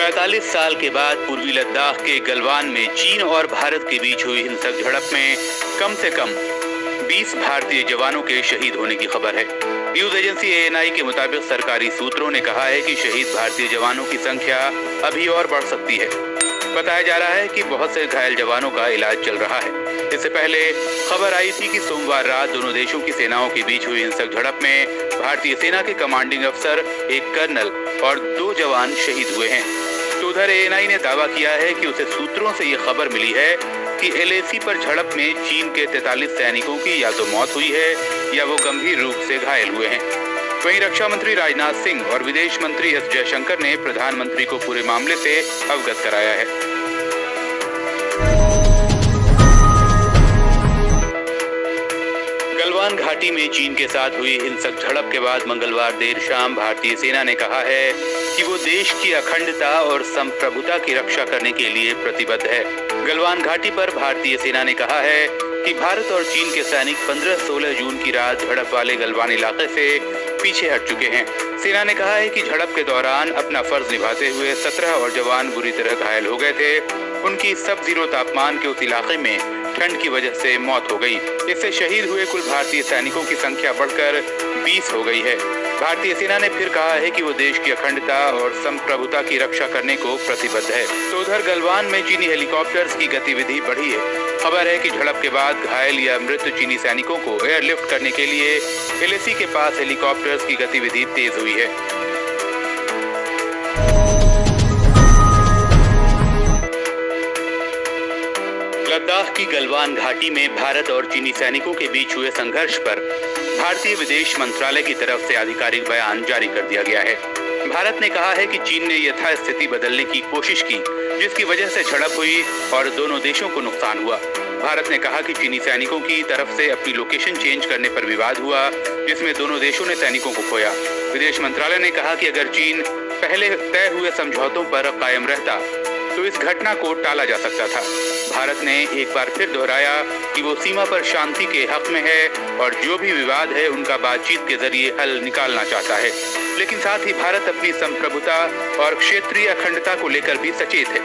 45 साल के बाद पूर्वी लद्दाख के गलवान में चीन और भारत के बीच हुई हिंसक झड़प में कम से कम 20 भारतीय जवानों के शहीद होने की खबर है। न्यूज एजेंसी ANI के मुताबिक सरकारी सूत्रों ने कहा है कि शहीद भारतीय जवानों की संख्या अभी और बढ़ सकती है। बताया जा रहा है कि बहुत से घायल जवानों का इलाज चल रहा है। इससे पहले खबर आई थी कि सोमवार रात दोनों देशों की सेनाओं के बीच हुई हिंसक झड़प में भारतीय सेना के कमांडिंग अफसर, एक कर्नल और 2 जवान शहीद हुए हैं। तो उधर ANI ने दावा किया है कि उसे सूत्रों से ये खबर मिली है कि LAC पर झड़प में चीन के 43 सैनिकों की या तो मौत हुई है या वो गंभीर रूप से घायल हुए हैं। वहीं रक्षा मंत्री राजनाथ सिंह और विदेश मंत्री S जयशंकर ने प्रधानमंत्री को पूरे मामले से अवगत कराया है। गलवान घाटी में चीन के साथ हुई हिंसक झड़प के बाद मंगलवार देर शाम भारतीय सेना ने कहा है कि वो देश की अखंडता और संप्रभुता की रक्षा करने के लिए प्रतिबद्ध है। गलवान घाटी पर भारतीय सेना ने कहा है कि भारत और चीन के सैनिक 15-16 जून की रात झड़प वाले गलवान इलाके से पीछे हट चुके हैं। सेना ने कहा है कि झड़प के दौरान अपना फर्ज निभाते हुए 17 और जवान बुरी तरह घायल हो गए थे। उनकी सब-जीरो तापमान के उस इलाके में ठंड की वजह से मौत हो गई। इससे शहीद हुए कुल भारतीय सैनिकों की संख्या बढ़कर 20 हो गई है। भारतीय सेना ने फिर कहा है कि वो देश की अखंडता और संप्रभुता की रक्षा करने को प्रतिबद्ध है। तो उधर गलवान में चीनी हेलीकॉप्टर्स की गतिविधि बढ़ी है। खबर है कि झड़प के बाद घायल या मृत चीनी सैनिकों को एयरलिफ्ट करने के लिए LAC के पास हेलीकॉप्टर्स की गतिविधि तेज हुई है। लद्दाख की गलवान घाटी में भारत और चीनी सैनिकों के बीच हुए संघर्ष पर भारतीय विदेश मंत्रालय की तरफ से आधिकारिक बयान जारी कर दिया गया है। भारत ने कहा है कि चीन ने यथास्थिति बदलने की कोशिश की, जिसकी वजह से झड़प हुई और दोनों देशों को नुकसान हुआ। भारत ने कहा कि चीनी सैनिकों की तरफ से अपनी लोकेशन चेंज करने पर विवाद हुआ, जिसमें दोनों देशों ने सैनिकों को खोया। विदेश मंत्रालय ने कहा कि अगर चीन पहले तय हुए समझौतों पर कायम रहता तो इस घटना को टाला जा सकता था। भारत ने एक बार फिर दोहराया कि वो सीमा पर शांति के हक में है और जो भी विवाद है उनका बातचीत के जरिए हल निकालना चाहता है। लेकिन साथ ही भारत अपनी संप्रभुता और क्षेत्रीय अखंडता को लेकर भी सचेत है।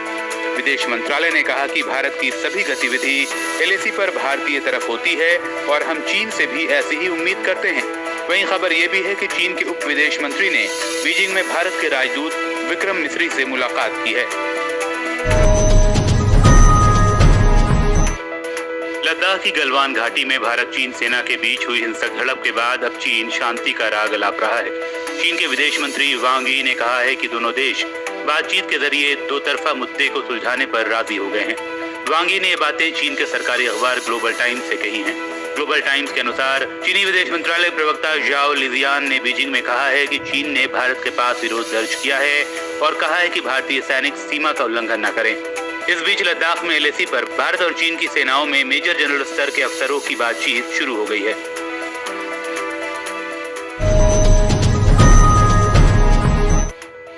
विदेश मंत्रालय ने कहा कि भारत की सभी गतिविधि LAC पर भारतीय तरफ होती है और हम चीन से भी ऐसी ही उम्मीद करते हैं। वहीं खबर ये भी है कि चीन के उप विदेश मंत्री ने बीजिंग में भारत के राजदूत विक्रम मिस्री से मुलाकात की है। लद्दाख की गलवान घाटी में भारत चीन सेना के बीच हुई हिंसक झड़प के बाद अब चीन शांति का राग अलाप रहा है। चीन के विदेश मंत्री वांग यी ने कहा है कि दोनों देश बातचीत के जरिए दो तरफा मुद्दे को सुलझाने पर राजी हो गए हैं। वांग यी ने ये बातें चीन के सरकारी अखबार ग्लोबल टाइम्स से कही हैं। ग्लोबल टाइम्स के अनुसार चीनी विदेश मंत्रालय प्रवक्ता जाओ लिजियान ने बीजिंग में कहा है कि चीन ने भारत के पास विरोध दर्ज किया है और कहा है कि भारतीय सैनिक सीमा का उल्लंघन न करें। इस बीच लद्दाख में LAC पर भारत और चीन की सेनाओं में मेजर जनरल स्तर के अफसरों की बातचीत शुरू हो गई है।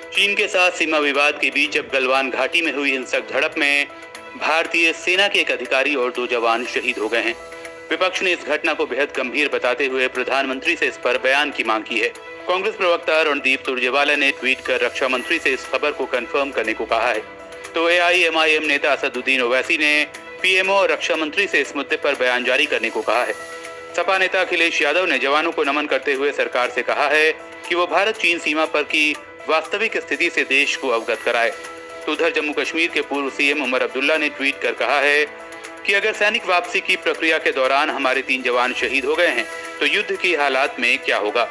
चीन के साथ सीमा विवाद के बीच अब गलवान घाटी में हुई हिंसक झड़प में भारतीय सेना के एक अधिकारी और 2 जवान शहीद हो गए हैं। विपक्ष ने इस घटना को बेहद गंभीर बताते हुए प्रधानमंत्री से इस पर बयान की मांग की है। कांग्रेस प्रवक्ता रणदीप सुरजेवाला ने ट्वीट कर रक्षा मंत्री से इस खबर को कंफर्म करने को कहा है। तो AIMIM नेता असदुद्दीन ओवैसी ने PMO और रक्षा मंत्री से इस मुद्दे पर बयान जारी करने को कहा है। सपा नेता अखिलेश यादव ने जवानों को नमन करते हुए सरकार से कहा है कि वो भारत चीन सीमा पर की वास्तविक स्थिति से देश को अवगत कराए। तो उधर जम्मू कश्मीर के पूर्व CM उमर अब्दुल्ला ने ट्वीट कर कहा है कि अगर सैनिक वापसी की प्रक्रिया के दौरान हमारे 3 जवान शहीद हो गए हैं तो युद्ध की हालात में क्या होगा।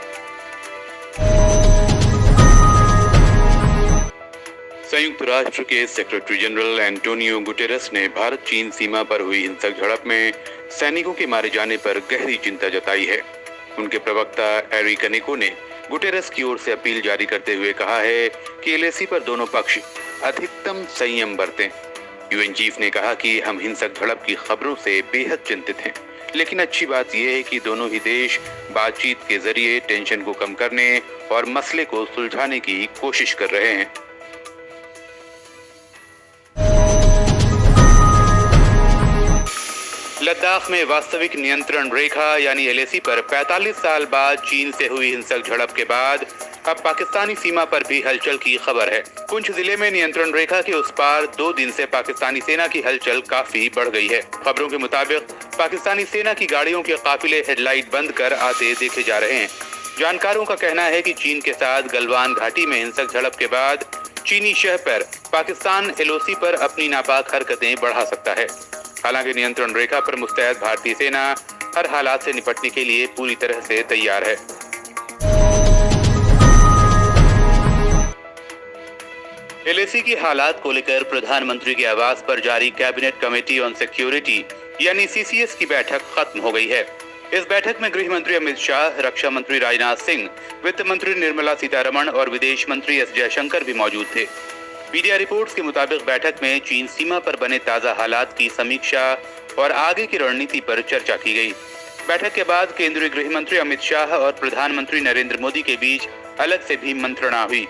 संयुक्त राष्ट्र के सेक्रेटरी जनरल एंटोनियो गुटेरेस ने भारत चीन सीमा पर हुई हिंसक झड़प में सैनिकों के मारे जाने पर गहरी चिंता जताई है। उनके प्रवक्ता एरी कनिको ने गुटेरेस की ओर से अपील जारी करते हुए कहा है कि LAC पर दोनों पक्ष अधिकतम संयम बरतें। UN चीफ ने कहा कि हम हिंसक झड़प की खबरों से बेहद चिंतित हैं, लेकिन अच्छी बात यह है कि दोनों ही देश बातचीत के जरिए टेंशन को कम करने और मसले को सुलझाने की कोशिश कर रहे हैं। लद्दाख में वास्तविक नियंत्रण रेखा यानी LAC पर 45 साल बाद चीन से हुई हिंसक झड़प के बाद अब पाकिस्तानी सीमा पर भी हलचल की खबर है। पुंछ जिले में नियंत्रण रेखा के उस पार 2 दिन से पाकिस्तानी सेना की हलचल काफी बढ़ गई है। खबरों के मुताबिक पाकिस्तानी सेना की गाड़ियों के काफिले हेडलाइट बंद कर आते देखे जा रहे हैं। जानकारों का कहना है कि चीन के साथ गलवान घाटी में हिंसक झड़प के बाद चीनी शह पर पाकिस्तान LOC पर अपनी नापाक हरकतें बढ़ा सकता है। हालांकि नियंत्रण रेखा पर मुस्तैद भारतीय सेना हर हालात से निपटने के लिए पूरी तरह से तैयार है। LAC की हालात को लेकर प्रधानमंत्री के आवास पर जारी कैबिनेट कमेटी ऑन सिक्योरिटी यानी CCS की बैठक खत्म हो गई है। इस बैठक में गृह मंत्री अमित शाह, रक्षा मंत्री राजनाथ सिंह, वित्त मंत्री निर्मला सीतारमण और विदेश मंत्री S जयशंकर भी मौजूद थे। मीडिया रिपोर्ट्स के मुताबिक बैठक में चीन सीमा पर बने ताजा हालात की समीक्षा और आगे की रणनीति पर चर्चा की गई। बैठक के बाद केंद्रीय गृह मंत्री अमित शाह और प्रधानमंत्री नरेंद्र मोदी के बीच अलग से भी मंत्रणा हुई।